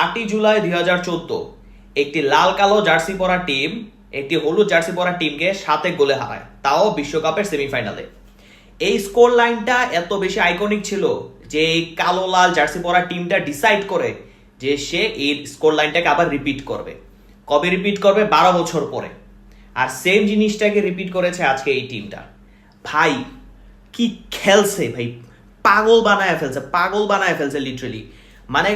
8 জুলাই 2014 একটি লাল কালো জার্সি পরা টিম একটি হলুদ জার্সি পরা টিমকে 7 গোলে হারায়, তাও বিশ্বকাপের সেমিফাইনালে। এই স্কোর লাইনটা এত বেশি আইকনিক ছিল যে এই কালো লাল জার্সি পরা টিমটা ডিসাইড করে যে সে এই স্কোর লাইনটাকে আবার রিপিট করবে। কবে রিপিট করবে? 12 বছর পরে। আর সেম জিনিসটাকে রিপিট করেছে আজকে এই টিমটা। ভাই কি খেলছে ভাই, পাগল বানায় ফেলছে লিটারালি। মানে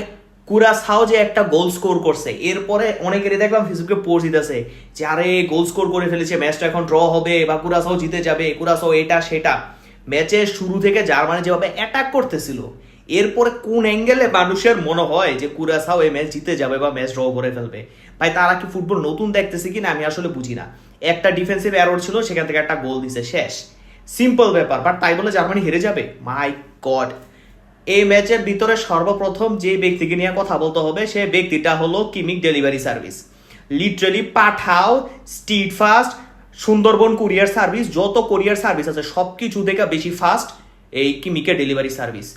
কুরাসাও যে একটা গোল স্কোর করছে, এরপরে অনেকেরই দেখলাম ফেসবুকে পোস্ট দিতেছে যে আরে গোল স্কোর করে ফেলেছে, ম্যাচটা এখন ড্র হবে বা কুরাসাও জিতে যাবে, কুরাসাও এটা সেটা। ম্যাচের শুরু থেকে জার্মানি যেভাবে অ্যাটাক করতেছিল, এরপরে কোন অ্যাঙ্গেলে মানুষের মনে হয় যে কুরাসাও এই ম্যাচ জিতে যাবে বা ম্যাচ ড্র করে ফেলবে? ভাই তারা কি ফুটবল নতুন দেখতেছে কিনা আমি আসলে বুঝি না। একটা ডিফেন্সিভ এরর ছিল, সেখান থেকে একটা গোল দিছে, শেষ। সিম্পল ব্যাপার। বাট তাই বলে জার্মানি হেরে যাবে? মাই গড। এই ম্যাচের ভিতরে সর্বপ্রথম যে ব্যক্তিকে নিয়ে কথা বলতে হবে সে ব্যক্তিটা হলো কিমিক delivery service. Literally Pathao, Steadfast, Sundarban courier service, যত কুরিয়ার সার্ভিস আছে সব কিছু থেকে বেশি ফাস্ট এই কিমিকের ডেলিভারি সার্ভিস।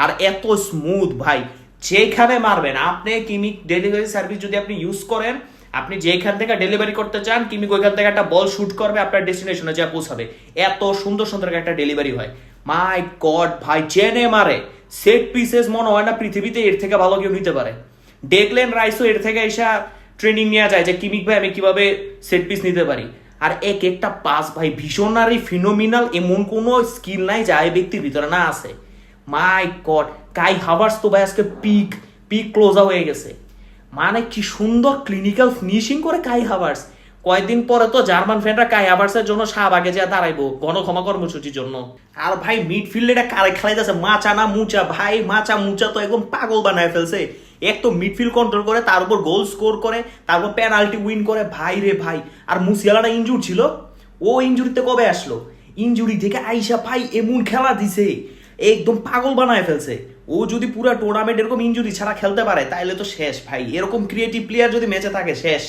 আর এত স্মুথ ভাই, যেখানে মারবেন আপনি কিমিক ডেলিভারি সার্ভিস যদি আপনি ইউজ করেন, আপনি যেখান থেকে ডেলিভারি করতে চান কিমিক ওইখান থেকে একটা বল শুট করবে, আপনার ডেস্টিনেশনে যা পৌঁছাবে। এত সুন্দর সুন্দর একটা ডেলিভারি হয়। মাই গড ভাই, জেনে মারে। সেট পিসেস মনে হয় না পৃথিবীতে এর থেকে ভালো কেউ নিতে পারে। ডেকলেন রাইসও এর থেকে এসে ট্রেনিং নেওয়া যায় যে কিমিক ভাই আমি কিভাবে সেট পিস নিতে পারি। আর এক একটা পাস ভাই ভিশনারি, ফিনোমিনাল, এমন কোনো স্কিল নাই যা এই ব্যক্তির ভিতরে না আছে। মাই গড, কাই হাভার্স তো ভাই আজকে পিক ক্লোজা হয়ে গেছে। মানে কি সুন্দর ক্লিনিক্যাল ফিনিশিং করে কাই হাভার্স। কয়েকদিন পরে তো জার্মান ফ্যানরা কাই হাভার্সের জন্য শাহবাগে যা দাঁড়াইবো গণক্ষমা কর্মসূচির জন্য। আর ভাই মিডফিল্ডে এটা কারে খেলাইতেছে, মাচা না মুচা ভাই, মাচা মুচা তো একদম পাগল বানায় ফেলছে। এক তো মিডফিল্ড কন্ট্রোল করে, তার উপর গোল স্কোর করে, তারপর পেনাল্টি উইন করে। ভাই রে ভাই। আর মুসিয়ালাটা ইনজুর ছিল, ও ইনজুরিতে কবে আসলো? ইনজুরি থেকে আইসা ভাই এমন খেলা দিছে, একদম পাগল বানায় ফেলছে। ও যদি পুরো টুর্নামেন্ট এরকম ইনজুরি ছাড়া খেলতে পারে তাহলে তো শেষ ভাই। এরকম ক্রিয়েটিভ প্লেয়ার যদি ম্যাচে থাকে শেষ,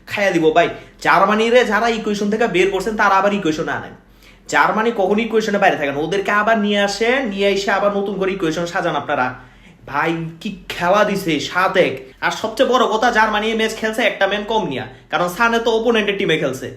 খাইয়া দিব ভাই। জার্মানিরে যারা ইকুয়েশন থেকে বের করছেন তারা আবার ইকুয়েশনে আনেন। জার্মানি কখনো ইকুয়েশনে বাইরে থাকে না, ওদেরকে আবার নিয়ে আসে, নিয়ে এসে আবার নতুন করে ইকুয়েশন সাজান আপনারা। ভাই কি খেলা দিছে 7-1। আর সবচেয়ে বড় কথা, জার্মানি ম্যাচ খেলছে একটা ম্যান কম নিয়া, কারণ সানে তো ওপোনেন্টের টিমে খেলছে।